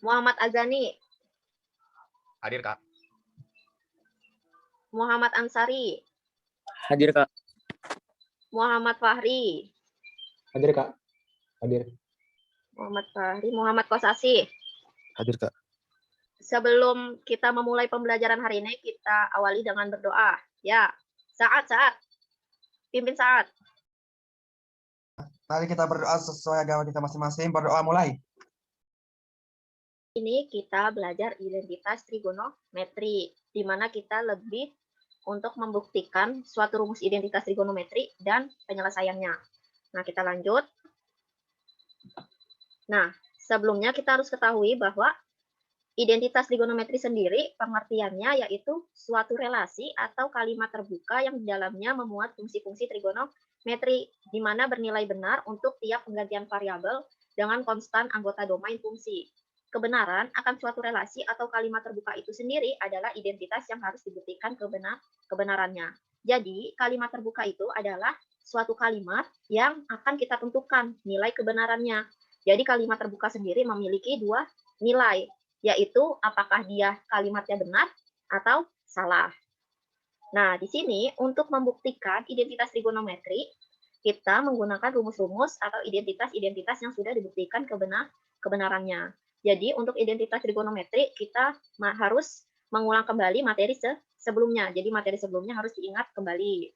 Muhammad Azani. Hadir, Kak. Muhammad Ansari. Hadir, Kak. Muhammad Fahri. Hadir, Kak. Hadir. Muhammad Fahri. Muhammad Kosasi. Hadir, Kak. Sebelum kita memulai pembelajaran hari ini, kita awali dengan berdoa. Ya, Saat. Pimpin Saat. Mari kita berdoa sesuai agama kita masing-masing. Berdoa mulai. Ini kita belajar identitas trigonometri, di mana kita lebih untuk membuktikan suatu rumus identitas trigonometri dan penyelesaiannya. Nah, kita lanjut. Nah, sebelumnya kita harus ketahui bahwa identitas trigonometri sendiri pengertiannya yaitu suatu relasi atau kalimat terbuka yang di dalamnya memuat fungsi-fungsi trigonometri, di mana bernilai benar untuk tiap penggantian variabel dengan konstan anggota domain fungsi. Kebenaran akan suatu relasi atau kalimat terbuka itu sendiri adalah identitas yang harus dibuktikan kebenarannya. Jadi, kalimat terbuka itu adalah suatu kalimat yang akan kita tentukan nilai kebenarannya. Jadi, kalimat terbuka sendiri memiliki dua nilai, yaitu apakah dia kalimatnya benar atau salah. Nah, di sini untuk membuktikan identitas trigonometri, kita menggunakan rumus-rumus atau identitas-identitas yang sudah dibuktikan kebenarannya. Jadi, untuk identitas trigonometri, kita harus mengulang kembali materi sebelumnya. Jadi, materi sebelumnya harus diingat kembali.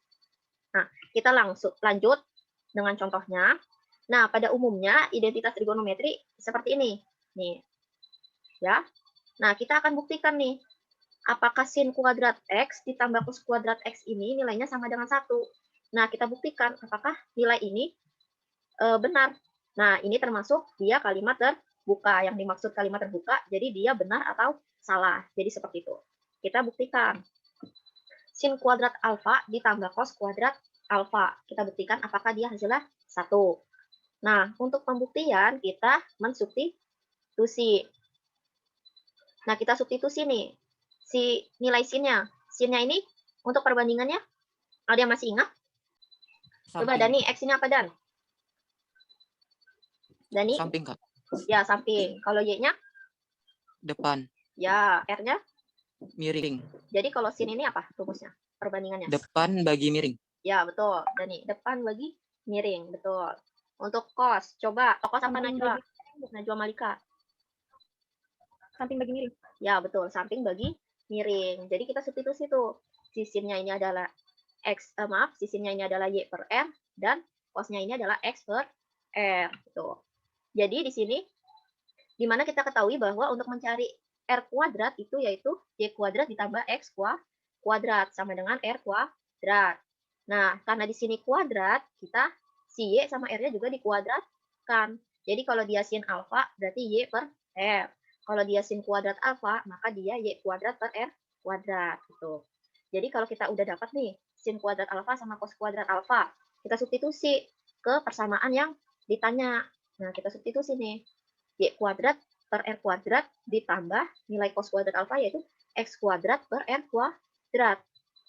Nah, kita langsung lanjut dengan contohnya. Nah, pada umumnya, identitas trigonometri seperti ini. Nih, ya. Nah, kita akan buktikan nih, apakah sin kuadrat X ditambah cos kuadrat X ini nilainya sama dengan 1. Nah, kita buktikan apakah nilai ini benar. Nah, ini termasuk dia kalimat terbuka. Yang dimaksud kalimat terbuka, jadi dia benar atau salah. Jadi seperti itu. Kita buktikan. Sin kuadrat alfa ditambah cos kuadrat alfa. Kita buktikan apakah dia hasilnya 1. Nah, untuk pembuktian kita mensubstitusi. Nah, kita substitusi nih. Si nilai sinnya. Sinnya ini untuk perbandingannya, ada yang masih ingat? Coba Dani, X ini apa Dan? Dani? Samping, Kak. Ya, samping. Kalau Y-nya? Depan. Ya, R-nya? Miring. Jadi kalau sin ini apa rumusnya? Perbandingannya? Depan bagi miring. Ya, betul. Dani, depan bagi miring. Betul. Untuk cos, coba. Cos apa Najwa? Najwa Malika. Samping bagi miring. Ya, betul. Samping bagi miring. Jadi kita substitusi tuh. Sisinnya ini adalah X, sisinnya ini adalah Y per R, dan cosnya ini adalah X per R. Gitu. Jadi di sini, di mana kita ketahui bahwa untuk mencari R kuadrat itu yaitu Y kuadrat ditambah X kuadrat sama dengan R kuadrat. Nah, karena di sini kuadrat, kita si Y sama R-nya juga dikuadratkan. Jadi kalau dia sin alfa, berarti Y per R. Kalau dia sin kuadrat alfa, maka dia Y kuadrat per R kuadrat. Gitu. Jadi kalau kita udah dapat nih, sin kuadrat alfa sama cos kuadrat alfa, kita substitusi ke persamaan yang ditanya. Nah, kita substitusi nih. Y kuadrat per R kuadrat ditambah nilai cos kuadrat alfa yaitu X kuadrat per R kuadrat.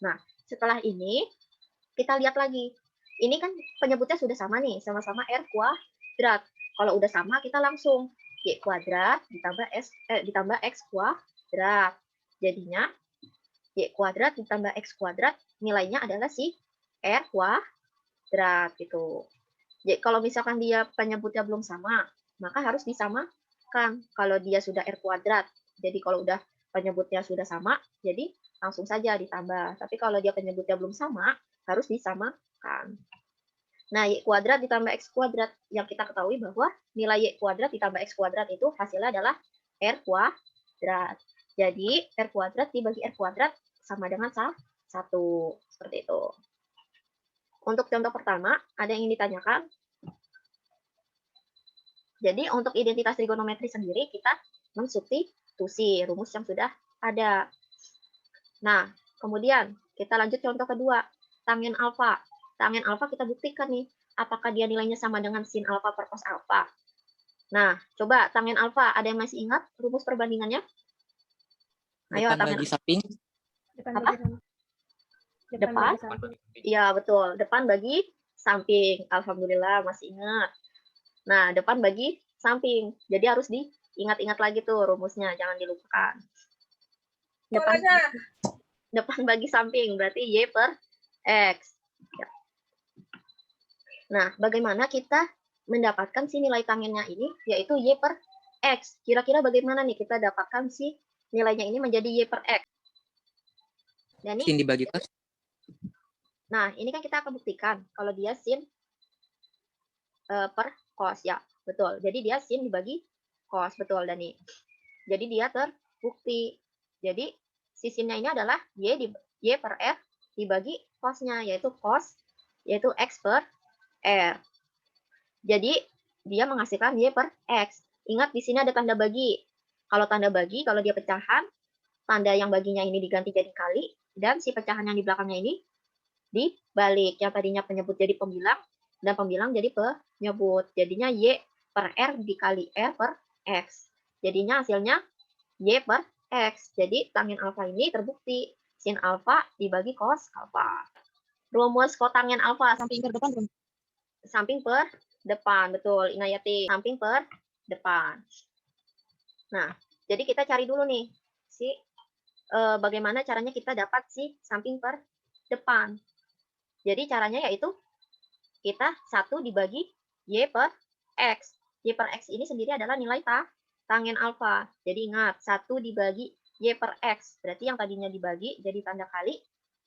Nah, setelah ini, kita lihat lagi. Ini kan penyebutnya sudah sama nih, sama-sama R kuadrat. Kalau udah sama, kita langsung Y kuadrat ditambah X kuadrat. Jadinya, Y kuadrat ditambah X kuadrat, nilainya adalah si R kuadrat. Gitu. Jadi, kalau misalkan dia penyebutnya belum sama, maka harus disamakan. Kalau dia sudah R kuadrat, jadi kalau udah penyebutnya sudah sama, jadi langsung saja ditambah. Tapi kalau dia penyebutnya belum sama, harus disamakan. Nah, Y kuadrat ditambah X kuadrat, yang kita ketahui bahwa nilai Y kuadrat ditambah X kuadrat itu hasilnya adalah R kuadrat. Jadi, R kuadrat dibagi R kuadrat sama dengan 1. Seperti itu. Untuk contoh pertama, ada yang ingin ditanyakan? Jadi, untuk identitas trigonometri sendiri, kita mensubstitusi rumus yang sudah ada. Nah, kemudian kita lanjut contoh kedua, tangen alfa. Tangen alfa kita buktikan nih, apakah dia nilainya sama dengan sin alfa per cos alfa. Nah, coba tangen alfa, ada yang masih ingat rumus perbandingannya? Ayo, Depan bagi samping. Apa? Depan? Samping. Iya, betul. Depan bagi samping. Alhamdulillah masih ingat. Nah, depan bagi samping. Jadi harus Ingat-ingat lagi tuh rumusnya, jangan dilupakan. Depan bagi samping, berarti Y per X. Ya. Nah, bagaimana kita mendapatkan si nilai tangennya ini, yaitu Y per X. Kira-kira bagaimana nih kita dapatkan si nilainya ini menjadi Y per X? Dan Sin dibagi cos. nah, ini kan kita akan buktikan kalau dia sin per cos, ya. Betul. Jadi dia sin dibagi cos, betul, Dani. Jadi dia terbukti. Jadi si sinnya ini adalah Y per R dibagi cosnya, yaitu cos, yaitu X per R. Jadi dia menghasilkan Y per X. Ingat di sini ada tanda bagi. Kalau tanda bagi, kalau dia pecahan, tanda yang baginya ini diganti jadi kali, dan si pecahan yang di belakangnya ini dibalik. Yang tadinya penyebut jadi pembilang, dan pembilang jadi penyebut. Jadinya Y per R dikali R per X. Jadinya hasilnya Y per X. Jadi tangen alfa ini terbukti. Sin alfa dibagi cos alfa. Rumus kotangen alfa. Samping per depan belum? Samping per depan, betul. Inayati. Samping per depan. Nah, jadi kita cari dulu nih. Bagaimana caranya kita dapat si samping per depan. Jadi caranya yaitu kita 1 dibagi Y per X. Y per X ini sendiri adalah nilai tangen alfa. Jadi ingat, 1 dibagi Y per X. Berarti yang tadinya dibagi jadi tanda kali,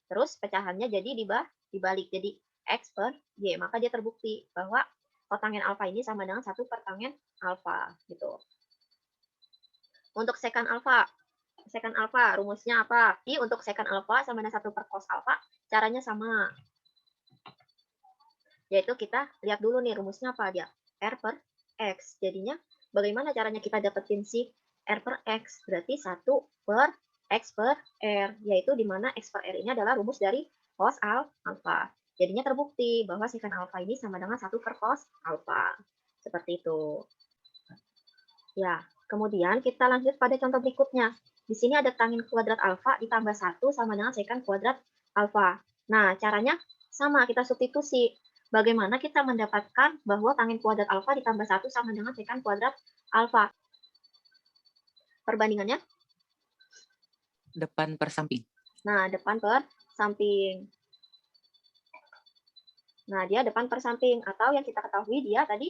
terus pecahannya jadi dibalik. Jadi X per Y. Maka dia terbukti bahwa kotangen alfa ini sama dengan 1 per tangen alfa. Gitu. Untuk sekan alfa. Sekan alfa, rumusnya apa? Jadi untuk sekan alfa sama dengan 1 per cos alfa, caranya sama. Yaitu kita lihat dulu nih rumusnya apa dia. R per X. Jadinya bagaimana caranya kita dapetin si R per X? Berarti 1 per X per R. Yaitu di mana X per R ini adalah rumus dari cos alfa. Jadinya terbukti bahwa sekan alfa ini sama dengan 1 per cos alfa. Seperti itu. Ya, kemudian kita lanjut pada contoh berikutnya. Di sini ada tangen kuadrat alfa ditambah 1 sama dengan sekan kuadrat alfa. Nah, caranya sama, kita substitusi. Bagaimana kita mendapatkan bahwa tangen kuadrat alfa ditambah 1 sama dengan sekan kuadrat alfa? Perbandingannya? Depan per samping. Nah, depan per samping. Nah, dia depan per samping. Atau yang kita ketahui dia tadi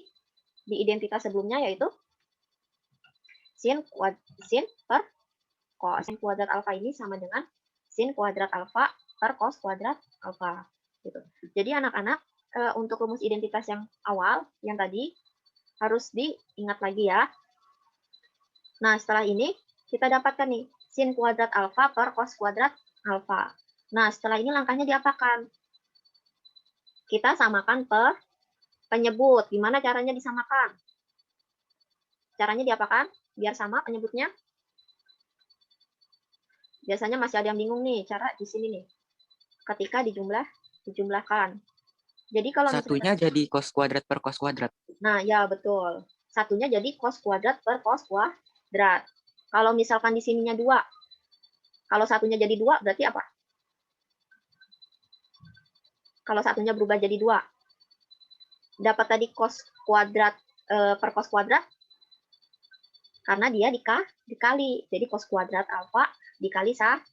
di identitas sebelumnya yaitu sin per cos. Sin kuadrat alfa ini sama dengan sin kuadrat alfa per cos kuadrat alfa. Gitu. Jadi anak-anak, untuk rumus identitas yang awal, yang tadi, harus diingat lagi ya. Nah, setelah ini, kita dapatkan nih, sin kuadrat alfa per cos kuadrat alfa. Nah, setelah ini langkahnya diapakan? Kita samakan per penyebut. Gimana caranya disamakan? Caranya diapakan? Biar sama penyebutnya. Biasanya masih ada yang bingung nih, cara di sini nih. Ketika dijumlahkan. Jadi kalau Satunya misalkan, jadi cos kuadrat per cos kuadrat. nah, ya betul. Satunya jadi cos kuadrat per cos kuadrat. Kalau misalkan di sininya 2. Kalau satunya jadi 2, berarti apa? Kalau satunya berubah jadi 2. Dapat tadi cos kuadrat per cos kuadrat. Karena dia dikali. Jadi cos kuadrat alfa dikali 1.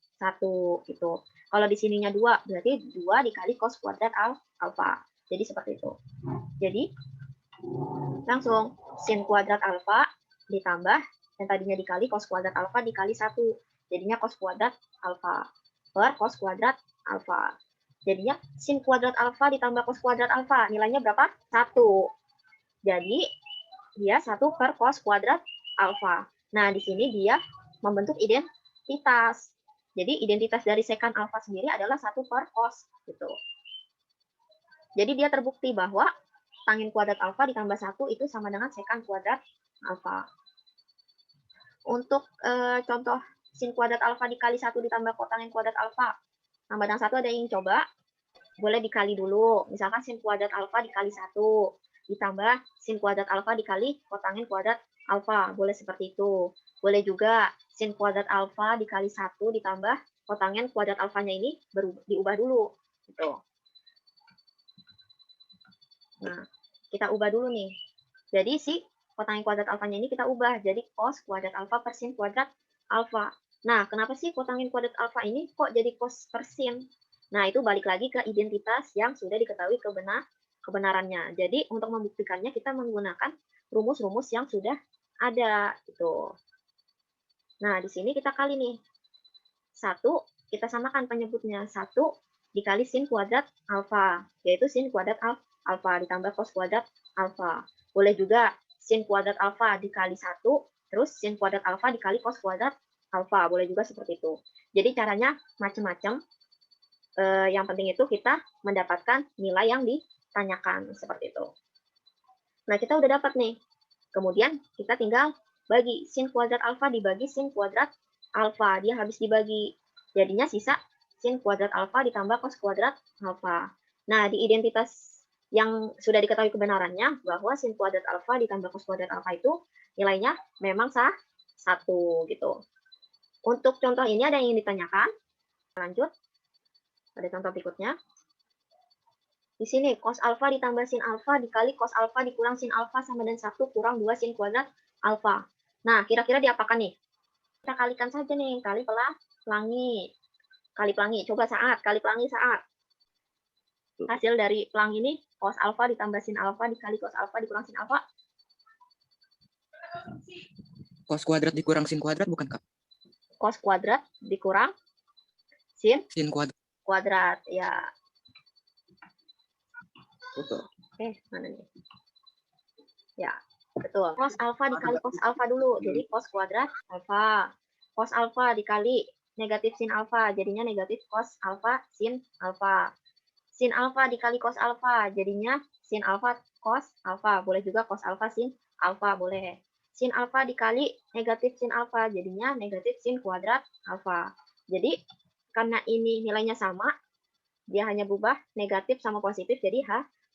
Gitu. Kalau di sininya 2, berarti 2 dikali cos kuadrat alfa. Jadi seperti itu. Jadi langsung sin kuadrat alfa ditambah yang tadinya dikali cos kuadrat alfa dikali 1. Jadinya cos kuadrat alfa per cos kuadrat alfa. Jadinya sin kuadrat alfa ditambah cos kuadrat alfa. Nilainya berapa? 1. Jadi dia 1 per cos kuadrat alfa. Nah, di sini dia membentuk identitas. Jadi identitas dari sekan alfa sendiri adalah 1 per cos. Gitu. Jadi dia terbukti bahwa tangen kuadrat alfa ditambah 1 itu sama dengan sekan kuadrat alfa. Untuk contoh sin kuadrat alfa dikali 1 ditambah kotangen kuadrat alfa sama dengan 1, ada yang coba? Boleh dikali dulu. Misalkan sin kuadrat alfa dikali 1 ditambah sin kuadrat alfa dikali kotangen kuadrat alfa. Boleh seperti itu. Boleh juga sin kuadrat alfa dikali 1 ditambah kotangen kuadrat alfanya ini diubah dulu. Gitu. Nah, kita ubah dulu nih. Jadi si kotangin kuadrat alfanya ini kita ubah jadi cos kuadrat alfa per sin kuadrat alfa. Nah, kenapa sih kotangin kuadrat alfa ini kok jadi cos per sin? Nah, itu balik lagi ke identitas yang sudah diketahui kebenarannya. Jadi, untuk membuktikannya kita menggunakan rumus-rumus yang sudah ada gitu. Nah, di sini kita kali nih. 1, kita samakan penyebutnya. 1 dikali sin kuadrat alfa, yaitu sin kuadrat alfa ditambah cos kuadrat alfa. Boleh juga sin kuadrat alfa dikali 1, terus sin kuadrat alfa dikali cos kuadrat alfa. Boleh juga seperti itu. Jadi caranya macam-macam. Yang penting itu kita mendapatkan nilai yang ditanyakan. Seperti itu. Nah, kita udah dapat nih. Kemudian kita tinggal bagi sin kuadrat alfa dibagi sin kuadrat alfa. Dia habis dibagi. Jadinya sisa sin kuadrat alfa ditambah cos kuadrat alfa. Nah, di identitas yang sudah diketahui kebenarannya bahwa sin kuadrat alfa ditambah cos kuadrat alfa itu nilainya memang 1 gitu. Untuk contoh ini ada yang ingin ditanyakan? Lanjut. Ada contoh berikutnya. Di sini cos alfa ditambah sin alfa dikali cos alfa dikurang sin alfa sama dengan 1 kurang 2 sin kuadrat alfa. Nah, kira-kira diapakan nih? Kita kalikan saja nih, kali pelangi. Kali pelangi, coba saat, kali pelangi saat. Hasil dari pelangi ini, cos alfa ditambah sin alfa dikali cos alfa dikurang sin alfa. Cos kuadrat dikurang sin kuadrat bukan, Kak? Cos kuadrat dikurang sin Sin kuadrat. kuadrat, ya. Betul. Oke, mana nih? Ya, betul. Cos alfa dikali cos alfa dulu, jadi cos kuadrat alfa. Cos alfa dikali negatif sin alfa, jadinya negatif cos alfa sin alfa. Sin alfa dikali cos alfa, jadinya sin alfa cos alfa. Boleh juga cos alfa sin alfa, boleh. Sin alfa dikali negatif sin alfa, jadinya negatif sin kuadrat alfa. Jadi, karena ini nilainya sama, dia hanya berubah negatif sama positif, jadi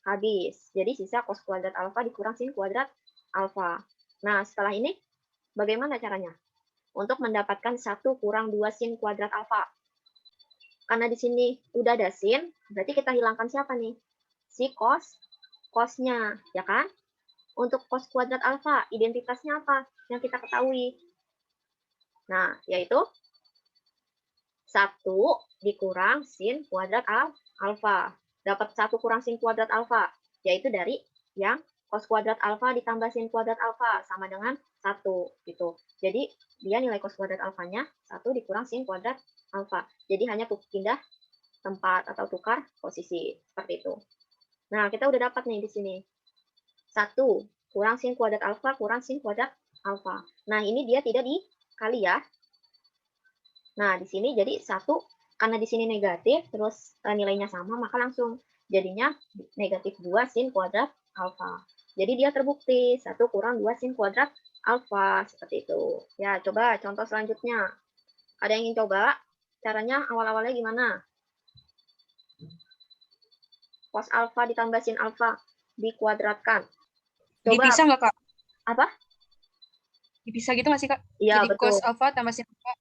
habis. Jadi, sisa cos kuadrat alfa dikurang sin kuadrat alfa. Nah, setelah ini, bagaimana caranya? Untuk mendapatkan 1 kurang 2 sin kuadrat alfa. Karena di sini udah ada sin, berarti kita hilangkan siapa nih? Si cosnya, ya kan? Untuk cos kuadrat alfa, identitasnya apa yang kita ketahui? Nah, yaitu 1 dikurang sin kuadrat alfa. Dapat 1 kurang sin kuadrat alfa, yaitu dari yang cos kuadrat alfa ditambah sin kuadrat alfa sama dengan 1 gitu. Jadi dia nilai cos kuadrat alfanya 1 dikurang sin kuadrat alfa. Jadi hanya pindah tempat atau tukar posisi seperti itu. Nah, kita udah dapat nih di sini. 1 kurang sin kuadrat alfa kurang sin kuadrat alfa. Nah, ini dia tidak dikali ya. Nah, di sini jadi 1 karena di sini negatif terus nilainya sama maka langsung jadinya negatif 2 sin kuadrat alfa. Jadi dia terbukti 1 kurang 2 sin kuadrat alfa seperti itu. Ya, coba contoh selanjutnya. Ada yang ingin coba? Caranya awal-awalnya gimana? Cos alfa ditambah sin alfa dikuadratkan. Coba. Dipisah nggak, Kak? Apa? Dipisah gitu nggak sih, Kak? Iya, Jadi betul. cos alfa tambah sin alfa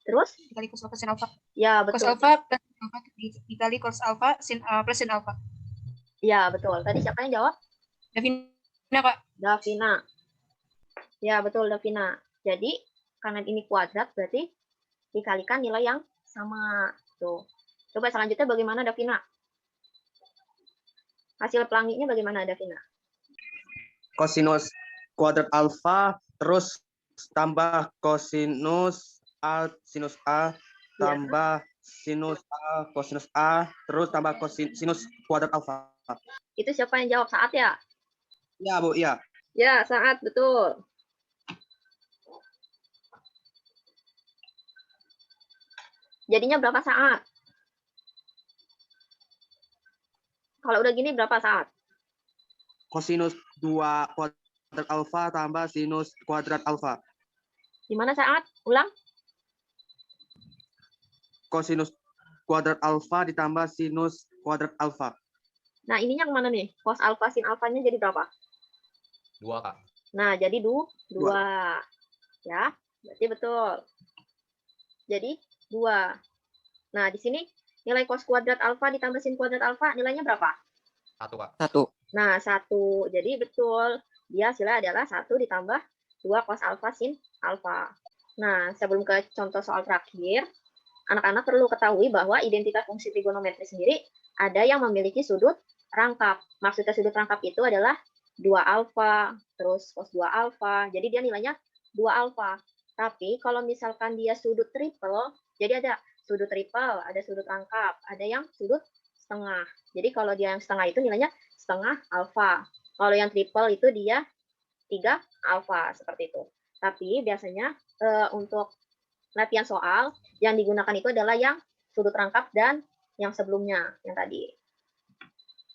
Terus? dikali cos alfa sin alfa. Ya, Cos betul. alfa plus sin alfa dikali cos alfa plus sin alfa. Ya, betul. Tadi siapa yang jawab? Davina, Kak. Davina. Ya, betul, Davina. Jadi, karena ini kuadrat, berarti dikalikan nilai yang sama. Tuh. Coba selanjutnya bagaimana, Davina? Hasil pelanginya bagaimana, Davina? Kosinus kuadrat alfa, terus tambah kosinus A, sinus A, tambah sinus A, kosinus A, terus tambah kosinus kuadrat alfa. Itu siapa yang jawab? Saat ya? Ya, Bu, ya. Ya, Saat, betul. Jadinya berapa saat? Kalau udah gini berapa saat? Kosinus 2 kuadrat alfa tambah sinus kuadrat alfa. Gimana Saat? Ulang. Kosinus kuadrat alfa ditambah sinus kuadrat alfa. Nah, ininya kemana nih? Cos alfa sin alfanya jadi berapa? 2, Kak. Nah, jadi 2. Ya, berarti betul. Jadi 2. Nah, di sini nilai cos kuadrat alfa ditambah sin kuadrat alfa nilainya berapa? 1, Kak. 1. Nah, 1. Jadi betul. dia hasilnya adalah 1 ditambah 2 cos alfa sin alfa. Nah, sebelum ke contoh soal terakhir, anak-anak perlu ketahui bahwa identitas fungsi trigonometri sendiri ada yang memiliki sudut rangkap. Maksudnya sudut rangkap itu adalah 2 alfa, terus cos 2 alfa, jadi dia nilainya 2 alfa. Tapi kalau misalkan dia sudut triple, jadi ada sudut triple, ada sudut rangkap, ada yang sudut setengah. Jadi kalau dia yang setengah itu nilainya setengah alfa. Kalau yang triple itu dia 3 alfa, seperti itu. Tapi biasanya untuk latihan soal yang digunakan itu adalah yang sudut rangkap dan yang sebelumnya, yang tadi.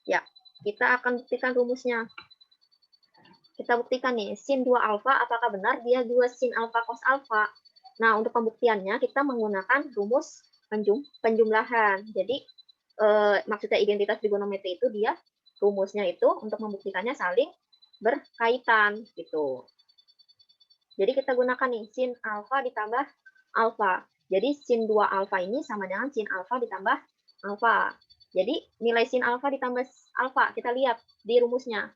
Ya, kita akan buktikan rumusnya. Kita buktikan nih, sin 2 alfa apakah benar dia 2 sin alfa cos alfa. Nah, untuk pembuktiannya kita menggunakan rumus penjumlahan. Jadi, maksudnya identitas trigonometri itu dia rumusnya itu untuk membuktikannya saling berkaitan gitu. Jadi kita gunakan nih sin alfa ditambah alfa. Jadi sin 2 alfa ini sama dengan sin alfa ditambah alfa. Jadi nilai sin alfa ditambah alfa kita lihat di rumusnya,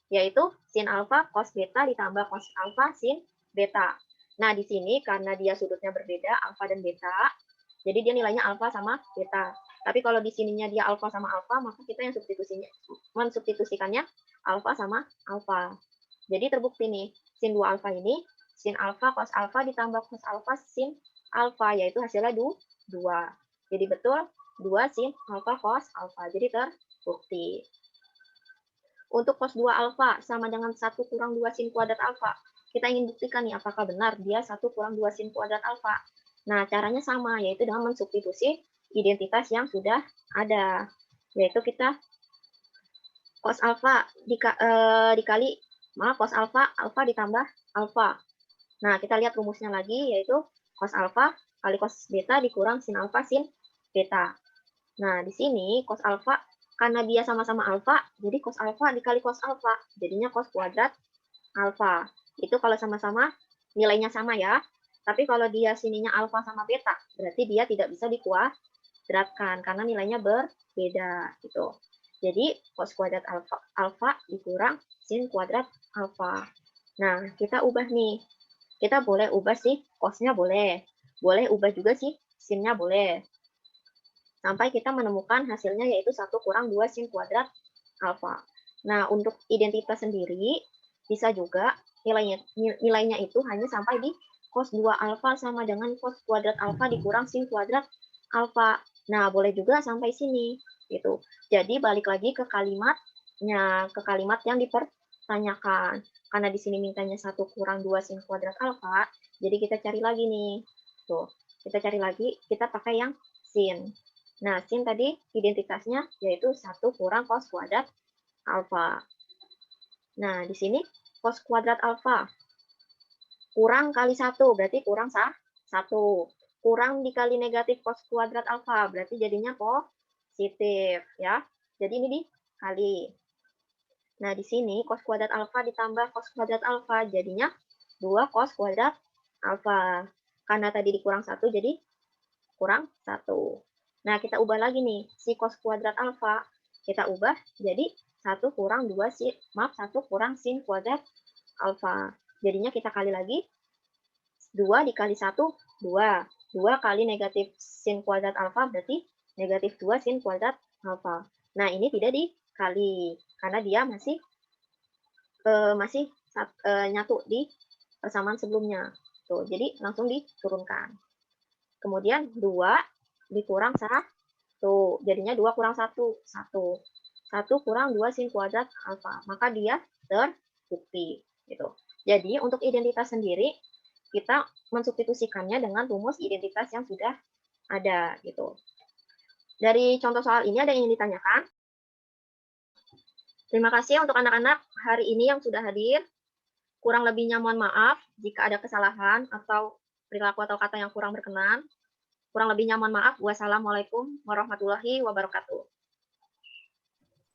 yaitu sin alfa cos beta ditambah cos alfa sin beta. Nah, di sini karena dia sudutnya berbeda, alfa dan beta, jadi dia nilainya alfa sama beta. Tapi kalau di sininya dia alfa sama alfa, maka kita yang mensubstitusikannya alfa sama alfa. Jadi terbukti nih, sin 2 alfa ini, sin alfa cos alfa ditambah cos alfa sin alfa, yaitu hasilnya 2. Jadi betul 2 sin alfa cos alfa. Jadi terbukti. Untuk cos 2 alfa sama dengan 1 kurang 2 sin kuadrat alfa. Kita ingin buktikan nih apakah benar dia 1 kurang 2 sin kuadrat alfa. Nah, caranya sama, yaitu dengan mensubstitusi identitas yang sudah ada. Yaitu kita cos alfa dikali cos alfa ditambah alfa. Nah, kita lihat rumusnya lagi, yaitu cos alfa kali cos beta dikurang sin alfa sin beta. Nah, di sini cos alfa, karena dia sama-sama alfa, jadi cos alfa dikali cos alfa, jadinya cos kuadrat alfa. Itu kalau sama-sama nilainya sama ya. Tapi kalau dia sininya alfa sama beta, berarti dia tidak bisa dikuadratkan, karena nilainya berbeda. Gitu. Jadi, cos kuadrat alfa dikurang sin kuadrat alfa. Nah, kita ubah nih. Kita boleh ubah sih, cosnya boleh. Boleh ubah juga sih, sinnya boleh. Sampai kita menemukan hasilnya yaitu 1 kurang 2 sin kuadrat alfa. Nah, untuk identitas sendiri, bisa juga nilainya itu hanya sampai di cos 2 alfa sama dengan cos kuadrat alfa dikurang sin kuadrat alfa. Nah, boleh juga sampai sini. Gitu. Jadi, balik lagi ke kalimatnya, ke kalimat yang dipertanyakan. Karena di sini mintanya 1 kurang 2 sin kuadrat alfa, jadi kita cari lagi nih. Tuh, kita cari lagi, kita pakai yang sin. Nah, sin tadi identitasnya yaitu 1 kurang cos kuadrat alfa. Nah, di sini cos kuadrat alfa kurang kali 1, berarti kurang 1. Kurang dikali negatif cos kuadrat alfa, berarti jadinya positif. Ya. Jadi ini dikali. Nah, di sini cos kuadrat alfa ditambah cos kuadrat alfa, jadinya 2 cos kuadrat alfa. Karena tadi dikurang 1, jadi kurang 1. Nah, kita ubah lagi nih, si cos kuadrat alfa, kita ubah jadi 1 kurang 2 1 kurang sin kuadrat alfa. Jadinya kita kali lagi, 2 dikali 1, 2. 2 kali negatif sin kuadrat alfa, berarti negatif 2 sin kuadrat alfa. Nah, ini tidak dikali, karena dia masih nyatu di persamaan sebelumnya. Tuh, jadi langsung diturunkan. Kemudian 2 dikurang 1, jadinya 2 kurang 1, 1. 1 kurang 2 sin kuadrat alfa, maka dia terbukti. Gitu. Jadi, untuk identitas sendiri, kita mensubstitusikannya dengan rumus identitas yang sudah ada. Gitu. Dari contoh soal ini ada yang ingin ditanyakan? Terima kasih untuk anak-anak hari ini yang sudah hadir. Kurang lebihnya mohon maaf jika ada kesalahan atau perilaku atau kata yang kurang berkenan. Kurang lebihnya mohon maaf. Wassalamualaikum warahmatullahi wabarakatuh.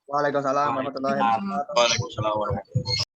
Waalaikumsalam warahmatullahi wabarakatuh. Waalaikumsalam warahmatullahi wabarakatuh.